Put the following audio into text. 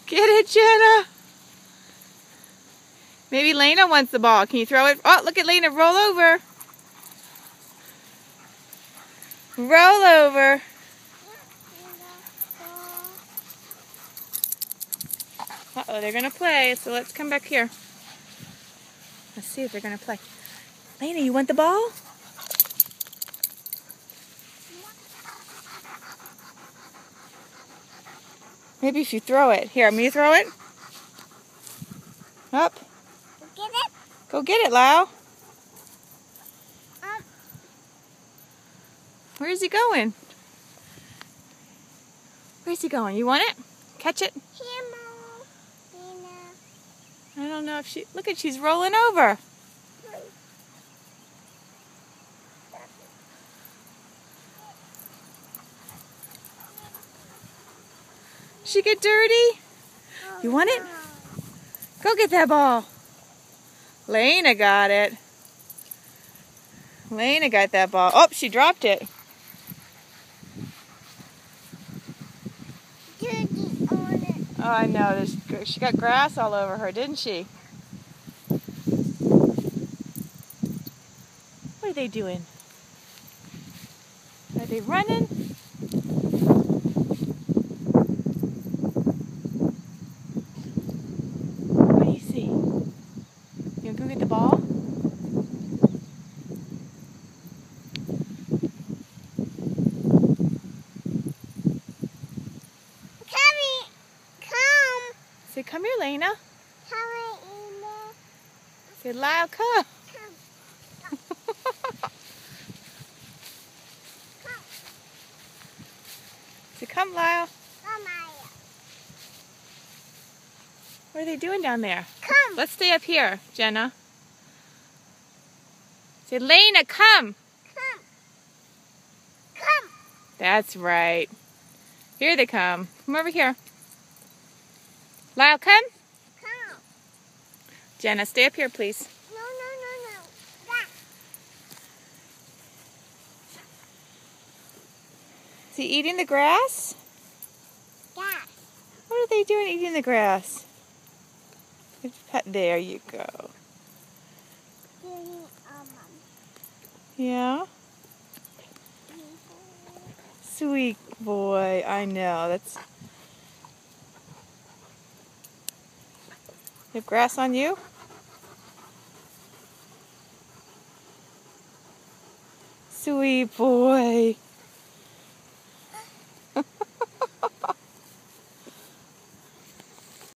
Get it, Jenna. Maybe Lena wants the ball. Can you throw it? Oh, look at Lena roll over. Roll over. Uh-oh, they're going to play, so let's come back here. Let's see if they're going to play. Lena, you want the ball? Maybe if you throw it. Here, me throw it. Up. Get it? Go get it, Lau. Where is he going? Where's he going? You want it? Catch it? Here, Mom. I don't know if she... Look at, she's rolling over. She get dirty? You want it? Go get that ball. Lena got it. Lena got that ball. Oh, she dropped it. Dirty on it. Oh, I know. She got grass all over her, didn't she? What are they doing? Are they running? What do you see? You want to go get the ball? Say, come here, Lena. Say, Lyle, come. Say, come, Lyle. What are they doing down there? Come. Let's stay up here, Jenna. Say, Lena, come. Come. That's right. Here they come. Come over here. Lyle, come. Come. Jenna, stay up here, please. No. Is he eating the grass? Yeah. What are they doing eating the grass? There you go. Yeah? Sweet boy. I know. That's... You have grass on you? Sweet boy.